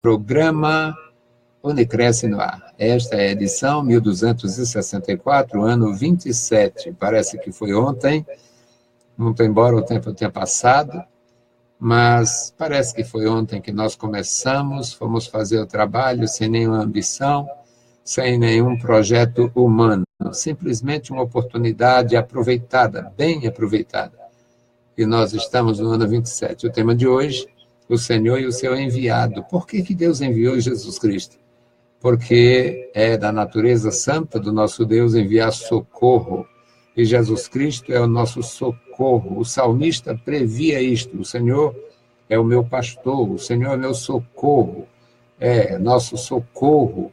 Programa Unicresce no ar. Esta é a edição 1264, ano 27. Parece que foi ontem, muito embora o tempo tenha passado, mas parece que foi ontem que nós começamos, fomos fazer o trabalho sem nenhuma ambição, sem nenhum projeto humano, simplesmente uma oportunidade aproveitada, bem aproveitada. E nós estamos no ano 27. O tema de hoje, o Senhor e o seu enviado. Por que Deus enviou Jesus Cristo? Porque é da natureza santa do nosso Deus enviar socorro. E Jesus Cristo é o nosso socorro. O salmista previa isto. O Senhor é o meu pastor, o Senhor é meu socorro, é nosso socorro.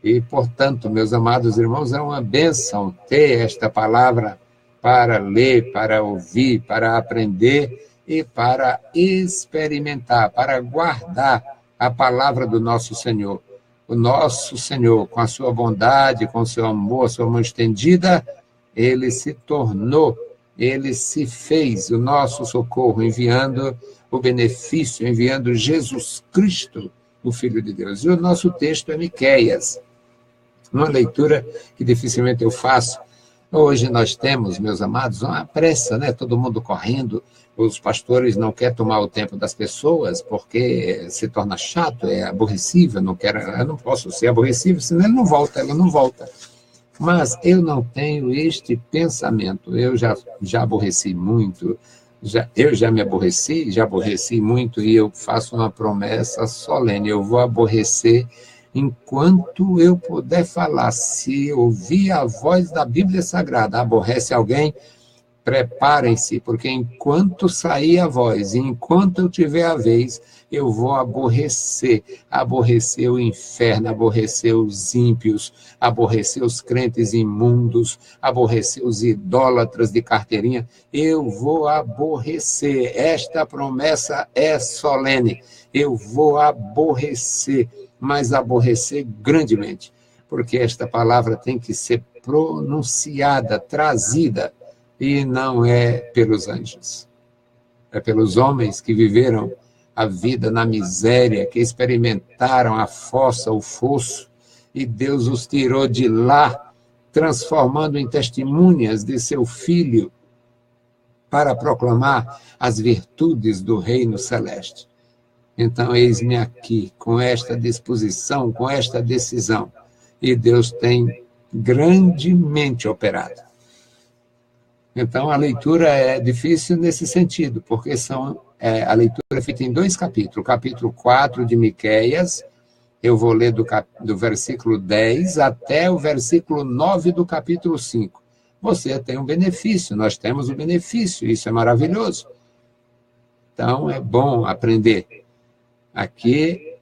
E, portanto, meus amados irmãos, é uma bênção ter esta palavra para ler, para ouvir, para aprender e para experimentar, para guardar a palavra do nosso Senhor. O nosso Senhor, com a sua bondade, com o seu amor, a sua mão estendida, ele se tornou, ele se fez o nosso socorro, enviando o benefício, enviando Jesus Cristo, o Filho de Deus. E o nosso texto é Miqueias, uma leitura que dificilmente eu faço. Hoje nós temos, meus amados, uma pressa, né? Todo mundo correndo, os pastores não querem tomar o tempo das pessoas porque se torna chato, é aborrecível, eu não posso ser aborrecível, senão ela não volta. Mas eu não tenho este pensamento, eu já aborreci muito, eu já me aborreci, já aborreci muito e eu faço uma promessa solene, eu vou aborrecer enquanto eu puder falar. Se ouvir a voz da Bíblia Sagrada, aborrece alguém, preparem-se, porque enquanto sair a voz, enquanto eu tiver a vez, eu vou aborrecer o inferno, aborrecer os ímpios, aborrecer os crentes imundos, aborrecer os idólatras de carteirinha, eu vou aborrecer. Esta promessa é solene, eu vou aborrecer, mas aborrecer grandemente, porque esta palavra tem que ser pronunciada, trazida, e não é pelos anjos, é pelos homens que viveram a vida na miséria, que experimentaram a fossa, o fosso, e Deus os tirou de lá, transformando em testemunhas de seu Filho, para proclamar as virtudes do reino celeste. Então, eis-me aqui, com esta disposição, com esta decisão, e Deus tem grandemente operado. Então, a leitura é difícil nesse sentido, porque a leitura é feita em 2 capítulos. O capítulo 4 de Miqueias, eu vou ler do versículo 10 até o versículo 9 do capítulo 5. Você tem um benefício, nós temos um benefício, isso é maravilhoso. Então, é bom aprender. Aqui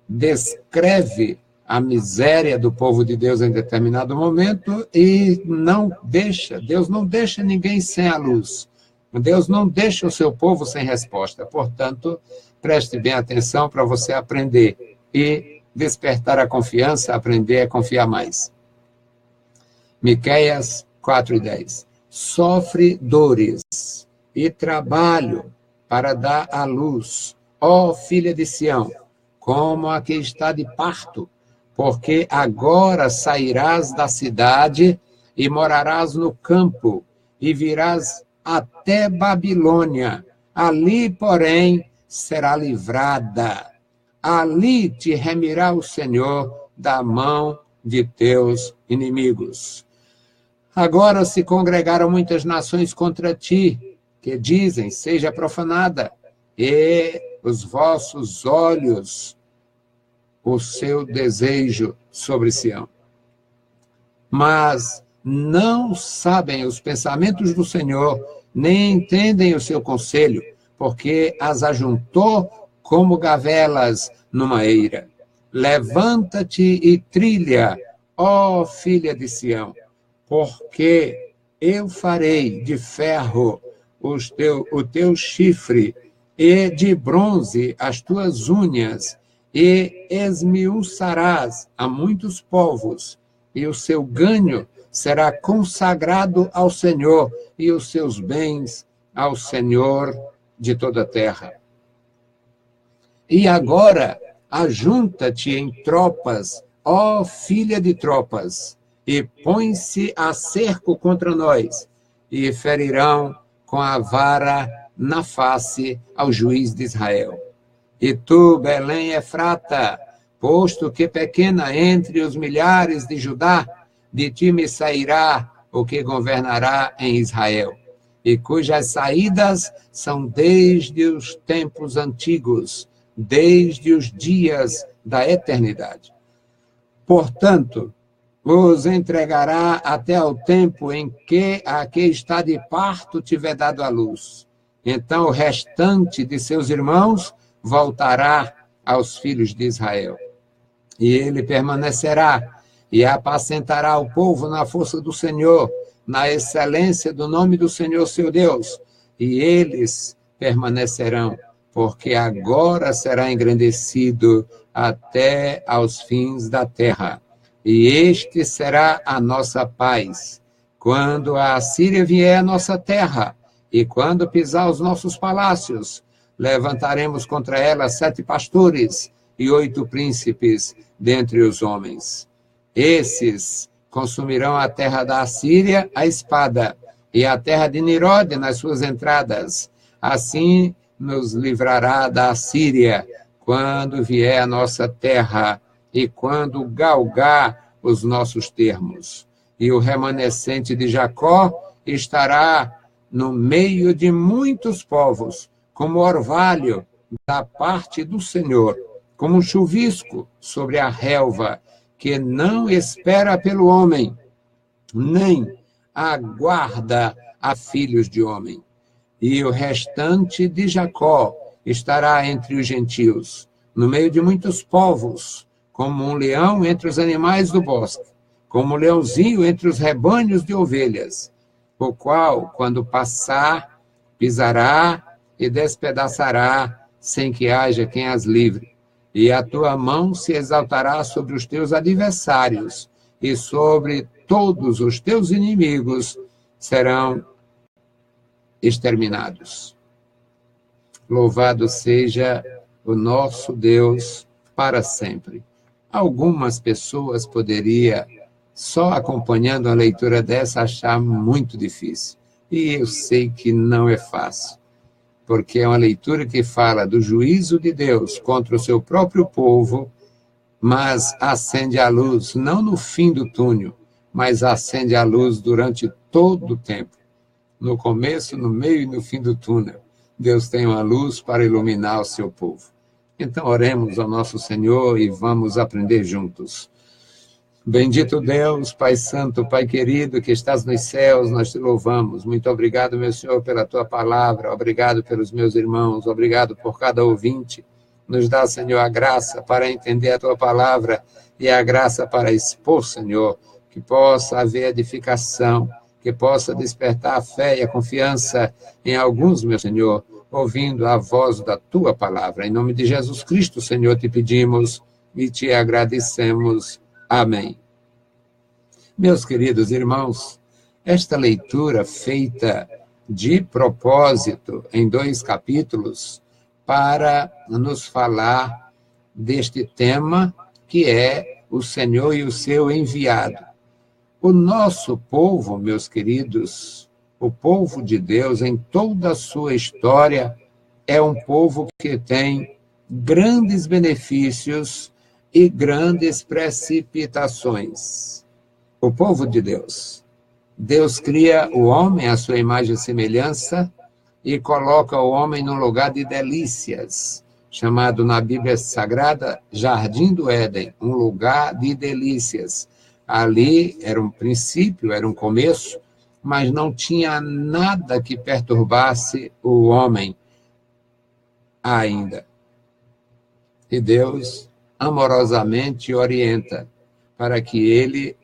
descreve a miséria do povo de Deus em determinado momento e Deus não deixa ninguém sem a luz. Deus não deixa o seu povo sem resposta. Portanto, preste bem atenção para você aprender e despertar a confiança, aprender a confiar mais. Miqueias 4:10. Sofre dores e trabalho para dar à luz, ó filha de Sião, como a que está de parto, porque agora sairás da cidade e morarás no campo, e virás até Babilônia. Ali, porém, será livrada. Ali te remirá o Senhor da mão de teus inimigos. Agora se congregaram muitas nações contra ti, que dizem, seja profanada, e os vossos olhos o seu desejo sobre Sião. Mas não sabem os pensamentos do Senhor, nem entendem o seu conselho, porque as ajuntou como gavelas numa eira. Levanta-te e trilha, ó filha de Sião, porque eu farei de ferro o teu chifre, e de bronze as tuas unhas, e esmiuçarás a muitos povos, e o seu ganho será consagrado ao Senhor, e os seus bens ao Senhor de toda a terra. E agora ajunta-te em tropas, ó filha de tropas, e põe-se a cerco contra nós, e ferirão com a vara na face ao juiz de Israel. E tu, Belém Efrata, posto que pequena entre os milhares de Judá, de ti me sairá o que governará em Israel, e cujas saídas são desde os tempos antigos, desde os dias da eternidade. Portanto, os entregará até ao tempo em que a que está de parto tiver dado à luz. Então o restante de seus irmãos voltará aos filhos de Israel. E ele permanecerá e apacentará o povo na força do Senhor, na excelência do nome do Senhor seu Deus. E eles permanecerão, porque agora será engrandecido até aos fins da terra. E este será a nossa paz, quando a Assíria vier à nossa terra, e quando pisar os nossos palácios, levantaremos contra ela 7 pastores e 8 príncipes dentre os homens. Esses consumirão a terra da Assíria a espada, e a terra de Nirode nas suas entradas. Assim nos livrará da Assíria, quando vier a nossa terra, e quando galgar os nossos termos. E o remanescente de Jacó estará no meio de muitos povos, como orvalho da parte do Senhor, como um chuvisco sobre a relva, que não espera pelo homem, nem aguarda a filhos de homem. E o restante de Jacó estará entre os gentios, no meio de muitos povos, como um leão entre os animais do bosque, como um leãozinho entre os rebanhos de ovelhas, o qual, quando passar, pisará e despedaçará, sem que haja quem as livre. E a tua mão se exaltará sobre os teus adversários, e sobre todos os teus inimigos serão exterminados. Louvado seja o nosso Deus para sempre. Algumas pessoas poderiam, só acompanhando a leitura dessa, achar muito difícil. E eu sei que não é fácil, porque é uma leitura que fala do juízo de Deus contra o seu próprio povo, mas acende a luz, não no fim do túnel, mas acende a luz durante todo o tempo. No começo, no meio e no fim do túnel, Deus tem uma luz para iluminar o seu povo. Então, oremos ao nosso Senhor e vamos aprender juntos. Bendito Deus, Pai Santo, Pai querido, que estás nos céus, nós te louvamos. Muito obrigado, meu Senhor, pela tua palavra. Obrigado pelos meus irmãos. Obrigado por cada ouvinte. Nos dá, Senhor, a graça para entender a tua palavra e a graça para expor, Senhor, que possa haver edificação, que possa despertar a fé e a confiança em alguns, meu Senhor, ouvindo a voz da tua palavra. Em nome de Jesus Cristo, Senhor, te pedimos e te agradecemos. Amém. Meus queridos irmãos, esta leitura feita de propósito em 2 capítulos para nos falar deste tema que é o Senhor e o seu enviado. O nosso povo, meus queridos, o povo de Deus, em toda a sua história, é um povo que tem grandes benefícios e grandes precipitações. O povo de Deus. Deus cria o homem à sua imagem e semelhança e coloca o homem num lugar de delícias, chamado na Bíblia Sagrada Jardim do Éden, um lugar de delícias. Ali era um princípio, era um começo, mas não tinha nada que perturbasse o homem ainda. E Deus amorosamente orienta para que ele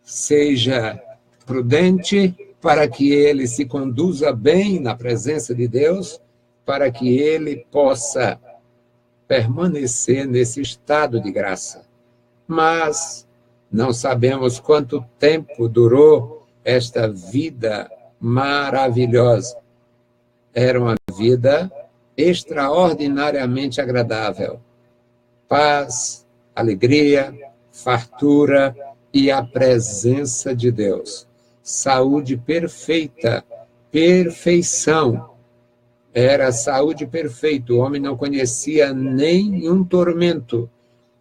seja prudente, para que ele se conduza bem na presença de Deus, para que ele possa permanecer nesse estado de graça. Mas não sabemos quanto tempo durou esta vida maravilhosa. Era uma vida extraordinariamente agradável. paz, alegria, fartura e a presença de Deus. Saúde perfeita, perfeição. Era saúde perfeita. O homem não conhecia nenhum tormento.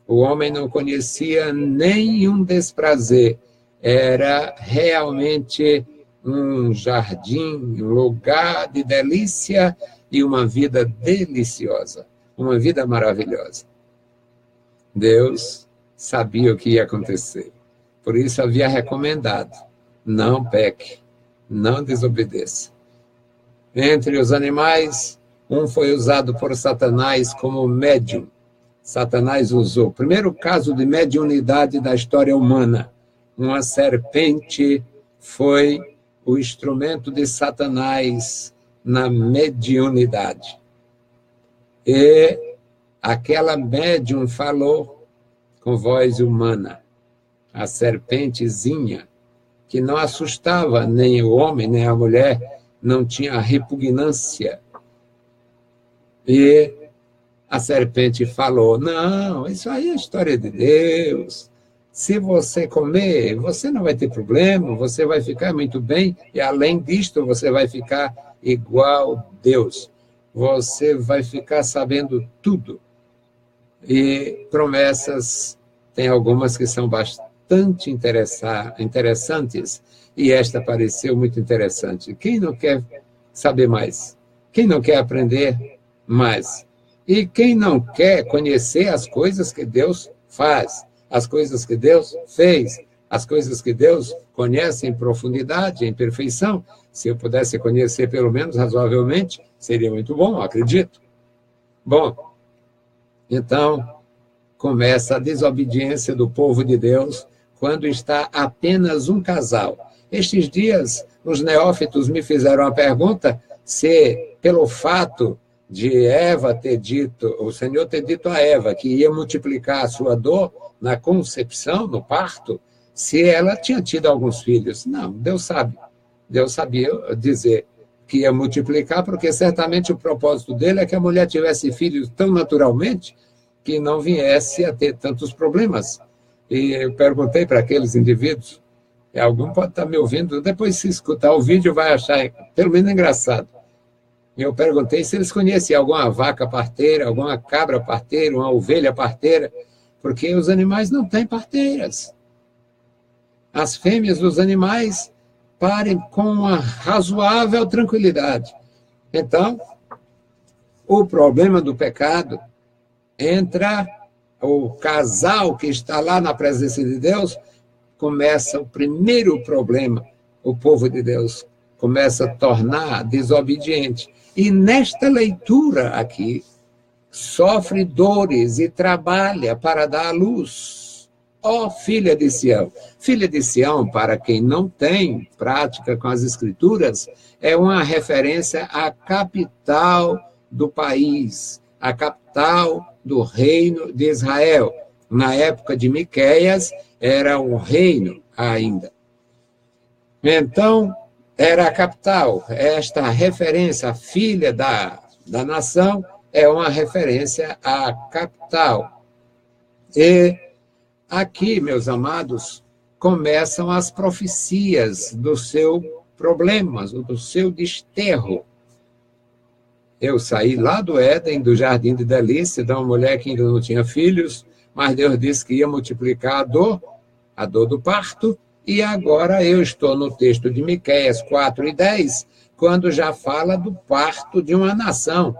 O homem não conhecia nenhum desprazer. Era realmente um jardim, um lugar de delícia e uma vida deliciosa, uma vida maravilhosa. Deus sabia o que ia acontecer. Por isso havia recomendado: não peque, não desobedeça. Entre os animais, um foi usado por Satanás como médium. Satanás usou. O primeiro caso de mediunidade da história humana. Uma serpente foi o instrumento de Satanás na mediunidade. E aquela médium falou com voz humana, a serpentezinha, que não assustava nem o homem, nem a mulher, não tinha repugnância. E a serpente falou: não, isso aí é história de Deus. Se você comer, você não vai ter problema, você vai ficar muito bem, e além disto, você vai ficar igual Deus. Você vai ficar sabendo tudo. E promessas, tem algumas que são bastante interessantes, e esta pareceu muito interessante. Quem não quer saber mais? Quem não quer aprender mais? E quem não quer conhecer as coisas que Deus faz, as coisas que Deus fez, as coisas que Deus conhece em profundidade, em perfeição? Se eu pudesse conhecer pelo menos razoavelmente, seria muito bom, acredito. Bom, então começa a desobediência do povo de Deus quando está apenas um casal. Estes dias, os neófitos me fizeram a pergunta se, pelo fato de Eva ter dito, o Senhor ter dito a Eva que ia multiplicar a sua dor na concepção, no parto, se ela tinha tido alguns filhos. Não, Deus sabe. Deus sabia dizer que ia multiplicar, porque certamente o propósito dele é que a mulher tivesse filhos tão naturalmente que não viesse a ter tantos problemas. E eu perguntei para aqueles indivíduos, e algum pode estar me ouvindo, depois se escutar o vídeo vai achar pelo menos engraçado. Eu perguntei se eles conheciam alguma vaca parteira, alguma cabra parteira, uma ovelha parteira, porque os animais não têm parteiras. As fêmeas dos animais parem com uma razoável tranquilidade. Então, o problema do pecado entra o casal que está lá na presença de Deus, começa o primeiro problema, o povo de Deus começa a tornar desobediente. E nesta leitura aqui, sofre dores e trabalha para dar à luz. Ó filha de Sião. Filha de Sião, para quem não tem prática com as Escrituras, é uma referência à capital do país, à capital do reino de Israel. Na época de Miqueias, era um reino ainda. Então, era a capital. Esta referência, a filha da nação, é uma referência à capital. E aqui, meus amados, começam as profecias do seu problema, do seu desterro. Eu saí lá do Éden, do Jardim de Delícia, de uma mulher que ainda não tinha filhos, mas Deus disse que ia multiplicar a dor do parto, e agora eu estou no texto de Miqueias 4:10, quando já fala do parto de uma nação,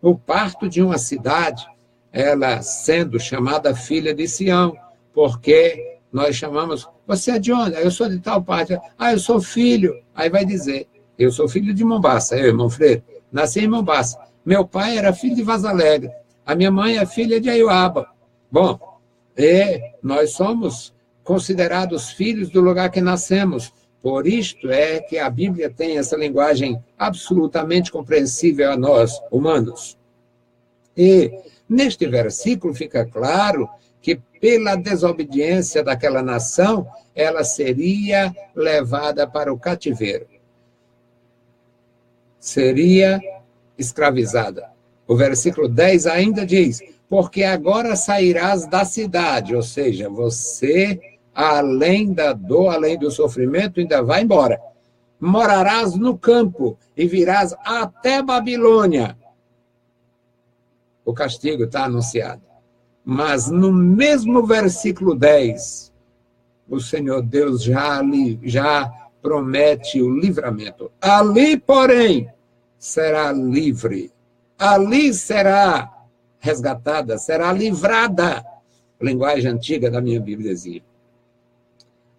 o parto de uma cidade, ela sendo chamada filha de Sião, porque nós chamamos, você é de onde? Eu sou de tal parte. Eu sou filho. Aí vai dizer, eu sou filho de Mombaça, eu, irmão Freire, nasci em Mombaça. Meu pai era filho de Vaza Alegre, a minha mãe é filha de Aiuaba. Bom, nós somos considerados filhos do lugar que nascemos. Por isto é que a Bíblia tem essa linguagem absolutamente compreensível a nós, humanos. E neste versículo fica claro que pela desobediência daquela nação, ela seria levada para o cativeiro. Seria escravizada. O versículo 10 ainda diz, porque agora sairás da cidade, ou seja, você, além da dor, além do sofrimento, ainda vai embora. Morarás no campo e virás até Babilônia. O castigo está anunciado. Mas no mesmo versículo 10, o Senhor Deus já promete o livramento. Ali, porém, será livre. Ali será resgatada, será livrada. Linguagem antiga da minha Bíblia dizia.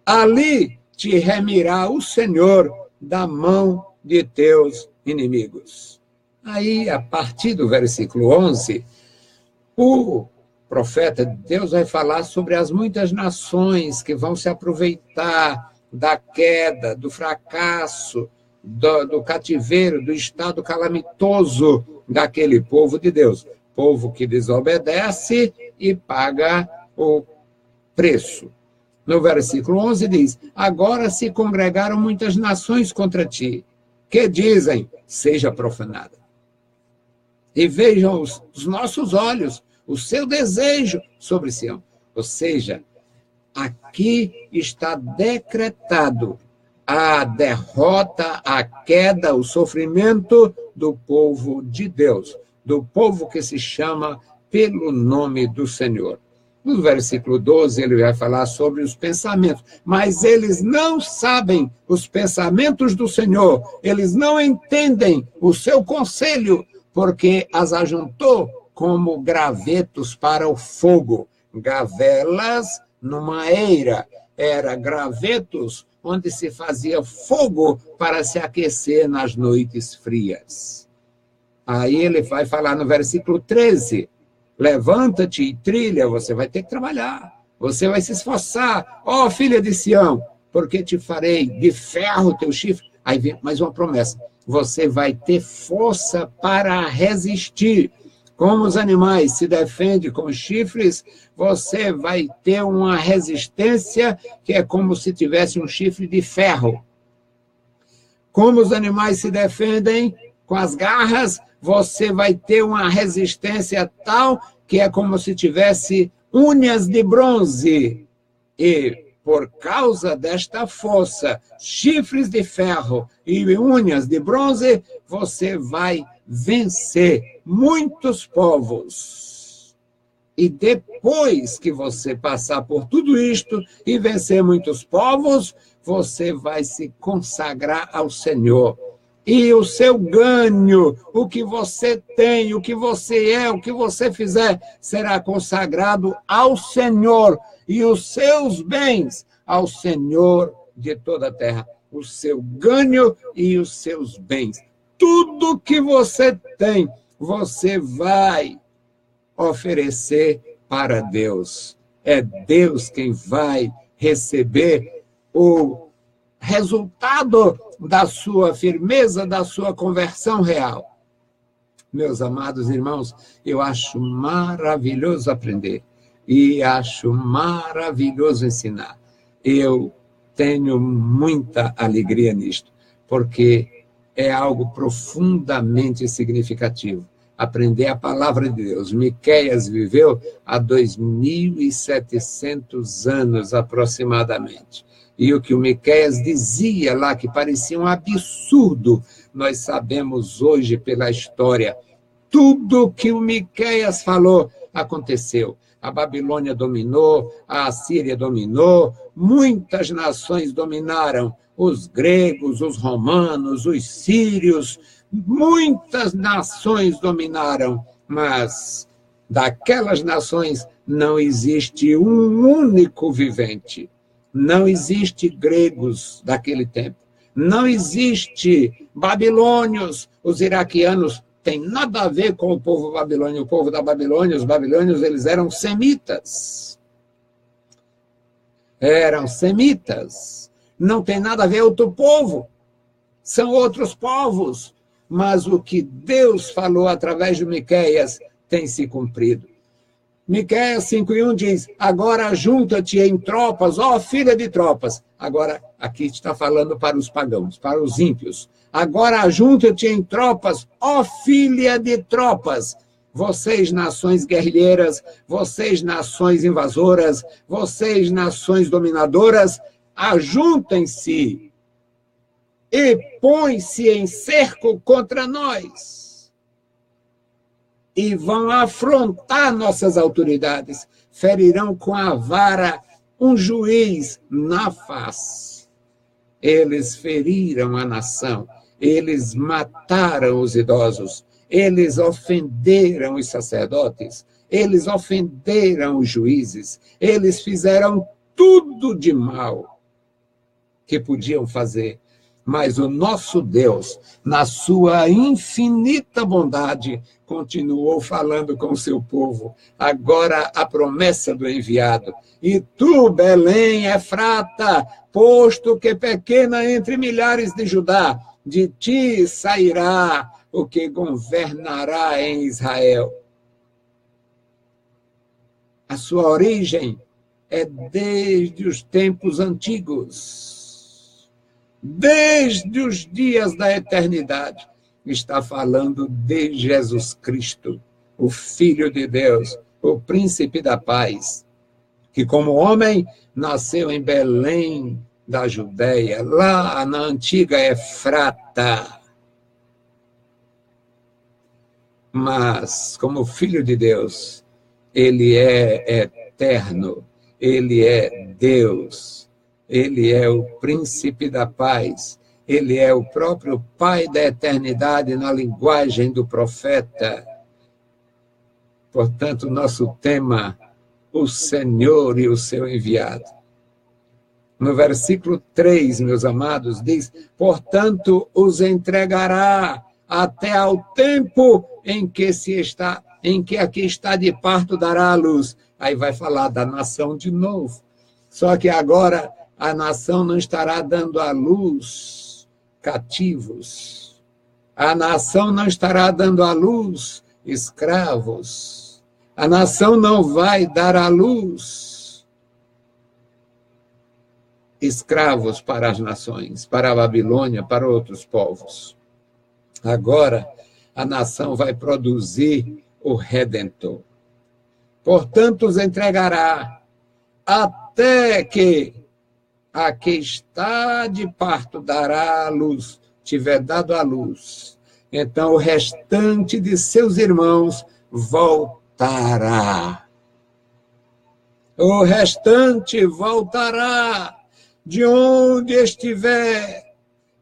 Ali te remirá o Senhor da mão de teus inimigos. Aí, a partir do versículo 11, o profeta de Deus vai falar sobre as muitas nações que vão se aproveitar da queda, do fracasso, do cativeiro, do estado calamitoso daquele povo de Deus. Povo que desobedece e paga o preço. No versículo 11 diz, agora se congregaram muitas nações contra ti, que dizem, seja profanada. E vejam os nossos olhos, o seu desejo sobre Sião. Ou seja, aqui está decretado a derrota, a queda, o sofrimento do povo de Deus, do povo que se chama pelo nome do Senhor. No versículo 12, ele vai falar sobre os pensamentos, mas eles não sabem os pensamentos do Senhor, eles não entendem o seu conselho, porque as ajuntou como gravetos para o fogo, gavelas numa eira, era gravetos onde se fazia fogo para se aquecer nas noites frias. Aí ele vai falar no versículo 13, levanta-te e trilha, você vai ter que trabalhar, você vai se esforçar, ó filha de Sião, porque te farei de ferro teu chifre. Aí vem mais uma promessa, você vai ter força para resistir. Como os animais se defendem com chifres, você vai ter uma resistência que é como se tivesse um chifre de ferro. Como os animais se defendem com as garras, você vai ter uma resistência tal que é como se tivesse unhas de bronze. E por causa desta força, chifres de ferro e unhas de bronze, você vai vencer muitos povos. E depois que você passar por tudo isto e vencer muitos povos, você vai se consagrar ao Senhor. E o seu ganho, o que você tem, o que você é, o que você fizer, será consagrado ao Senhor. E os seus bens ao Senhor de toda a terra. O seu ganho e os seus bens. Tudo que você tem, você vai oferecer para Deus. É Deus quem vai receber o resultado da sua firmeza, da sua conversão real. Meus amados irmãos, eu acho maravilhoso aprender e acho maravilhoso ensinar. Eu tenho muita alegria nisto, porque é algo profundamente significativo. Aprender a palavra de Deus. Miqueias viveu há 2.700 anos aproximadamente. E o que o Miqueias dizia lá, que parecia um absurdo, nós sabemos hoje pela história. Tudo que o Miqueias falou aconteceu. A Babilônia dominou, a Assíria dominou, muitas nações dominaram, os gregos, os romanos, os sírios, muitas nações dominaram, mas daquelas nações não existe um único vivente. Não existe gregos daquele tempo. Não existe babilônios. Os iraquianos têm nada a ver com o povo babilônio. O povo da Babilônia, os babilônios, eles eram semitas. Eram semitas. Não tem nada a ver com outro povo. São outros povos. Mas o que Deus falou através de Miqueias tem se cumprido. Miqueias 5:1 diz, agora junta-te em tropas, ó filha de tropas. Agora, aqui está falando para os pagãos, para os ímpios. Agora junta-te em tropas, ó filha de tropas. vocês, nações guerrilheiras, vocês, nações invasoras, vocês, nações dominadoras, ajuntem-se e põem-se em cerco contra nós. E vão afrontar nossas autoridades, ferirão com a vara um juiz na face. Eles feriram a nação, eles mataram os idosos, eles ofenderam os sacerdotes, eles ofenderam os juízes, eles fizeram tudo de mal que podiam fazer. Mas o nosso Deus, na sua infinita bondade, continuou falando com o seu povo. Agora a promessa do enviado. E tu, Belém, Efrata, posto que pequena entre milhares de Judá, de ti sairá o que governará em Israel. A sua origem é desde os tempos antigos. Desde os dias da eternidade, está falando de Jesus Cristo, o Filho de Deus, o Príncipe da Paz, que como homem nasceu em Belém da Judéia, lá na antiga Efrata. Mas, como Filho de Deus, ele é eterno, ele é Deus. Ele é o príncipe da paz, ele é o próprio Pai da eternidade na linguagem do profeta. Portanto, nosso tema, o Senhor e o seu enviado. No versículo 3, meus amados, diz, portanto, os entregará até ao tempo em que aqui está de parto dará a luz. Aí vai falar da nação de novo. Só que agora a nação não estará dando à luz cativos. A nação não estará dando à luz escravos. A nação não vai dar à luz escravos para as nações, para a Babilônia, para outros povos. Agora, a nação vai produzir o Redentor. Portanto, os entregará até que a que está de parto dará a luz, tiver dado a luz. Então o restante de seus irmãos voltará. O restante voltará de onde estiver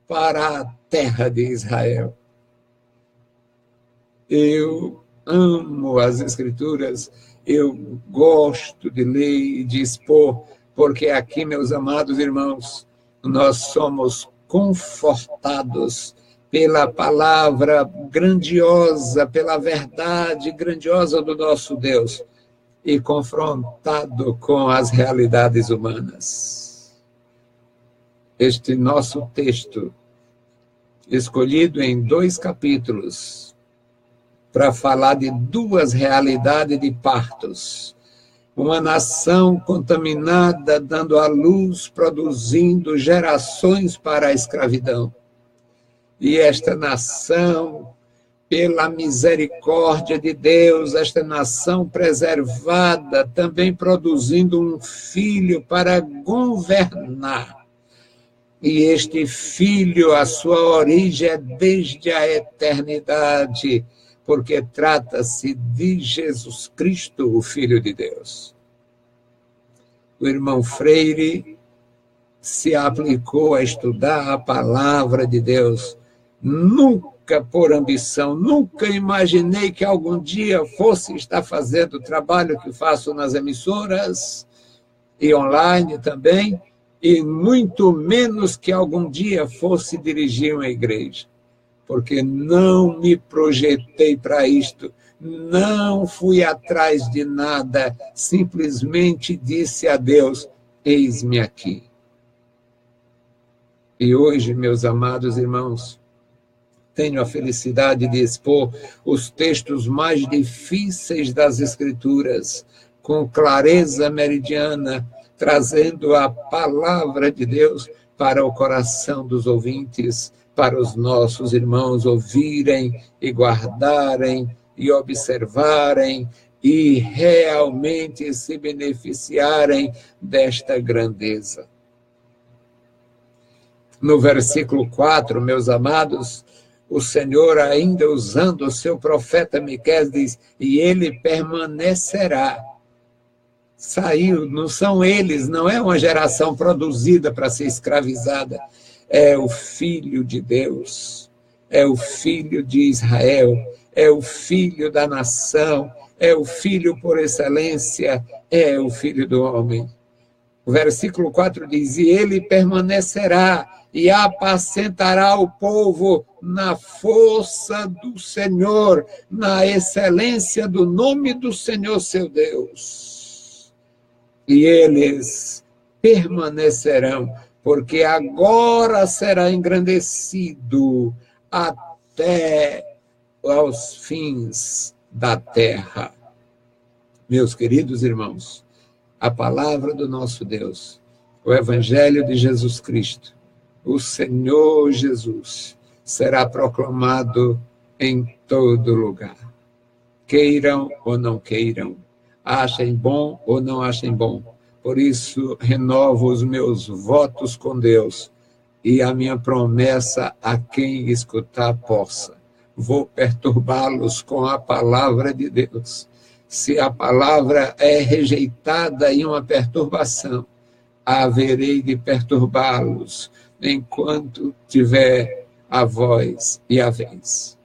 para a terra de Israel. Eu amo as Escrituras, eu gosto de ler e de expor, porque aqui, meus amados irmãos, nós somos confortados pela palavra grandiosa, pela verdade grandiosa do nosso Deus e confrontado com as realidades humanas. Este nosso texto, escolhido em 2 capítulos, para falar de 2 realidades de partos. Uma nação contaminada, dando à luz, produzindo gerações para a escravidão. E esta nação, pela misericórdia de Deus, esta nação preservada, também produzindo um filho para governar. E este filho, a sua origem é desde a eternidade, porque trata-se de Jesus Cristo, o Filho de Deus. O irmão Freire se aplicou a estudar a palavra de Deus. Nunca por ambição, nunca imaginei que algum dia fosse estar fazendo o trabalho que faço nas emissoras e online também, e muito menos que algum dia fosse dirigir uma igreja. Porque não me projetei para isto, não fui atrás de nada, simplesmente disse a Deus, eis-me aqui. E hoje, meus amados irmãos, tenho a felicidade de expor os textos mais difíceis das Escrituras, com clareza meridiana, trazendo a palavra de Deus para o coração dos ouvintes, para os nossos irmãos ouvirem e guardarem e observarem e realmente se beneficiarem desta grandeza. No versículo 4, meus amados, o Senhor, ainda usando o seu profeta Miqueias, diz: e ele permanecerá. Saiu, não são eles, não é uma geração produzida para ser escravizada, é o Filho de Deus, é o Filho de Israel, é o Filho da nação, é o Filho por excelência, é o Filho do homem. O versículo 4 diz: e ele permanecerá e apacentará o povo na força do Senhor, na excelência do nome do Senhor seu Deus. E eles permanecerão, porque agora será engrandecido até aos fins da terra. Meus queridos irmãos, a palavra do nosso Deus, o Evangelho de Jesus Cristo, o Senhor Jesus, será proclamado em todo lugar. Queiram ou não queiram, achem bom ou não achem bom. Por isso, renovo os meus votos com Deus e a minha promessa a quem escutar possa. Vou perturbá-los com a palavra de Deus. Se a palavra é rejeitada em uma perturbação, haverei de perturbá-los enquanto tiver a voz e a vez.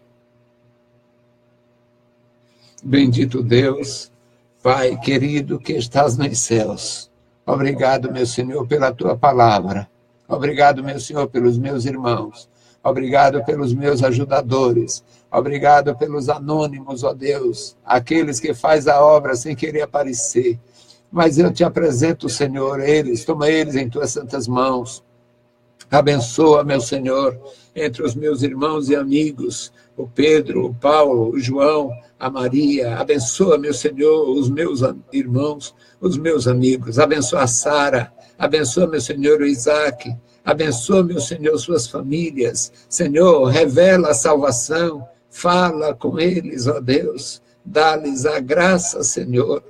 Bendito Deus, Pai querido que estás nos céus, obrigado, meu Senhor, pela tua palavra. Obrigado, meu Senhor, pelos meus irmãos. Obrigado pelos meus ajudadores. Obrigado pelos anônimos, ó Deus, aqueles que faz a obra sem querer aparecer. Mas eu te apresento, Senhor, eles, toma eles em tuas santas mãos. Abençoa, meu Senhor, entre os meus irmãos e amigos, o Pedro, o Paulo, o João, a Maria. Abençoa, meu Senhor, os meus irmãos, os meus amigos. Abençoa a Sara. Abençoa, meu Senhor, o Isaac. Abençoa, meu Senhor, suas famílias. Senhor, revela a salvação. Fala com eles, ó Deus. Dá-lhes a graça, Senhor.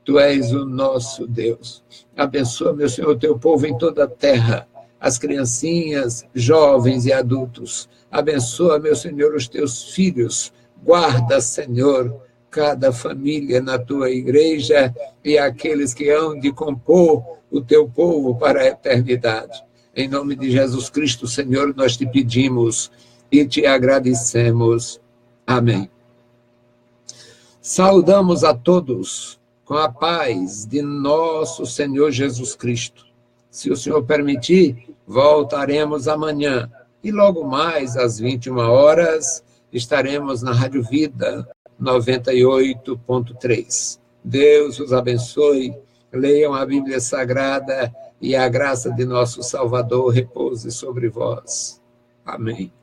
Tu és o nosso Deus. Abençoa, meu Senhor, o teu povo em toda a terra. As criancinhas, jovens e adultos. Abençoa, meu Senhor, os teus filhos. Guarda, Senhor, cada família na tua igreja e aqueles que hão de compor o teu povo para a eternidade. Em nome de Jesus Cristo, Senhor, nós te pedimos e te agradecemos. Amém. Saudamos a todos com a paz de nosso Senhor Jesus Cristo. Se o Senhor permitir, voltaremos amanhã. E logo mais, às 21 horas, estaremos na Rádio Vida 98.3. Deus os abençoe. Leiam a Bíblia Sagrada e a graça de nosso Salvador repouse sobre vós. Amém.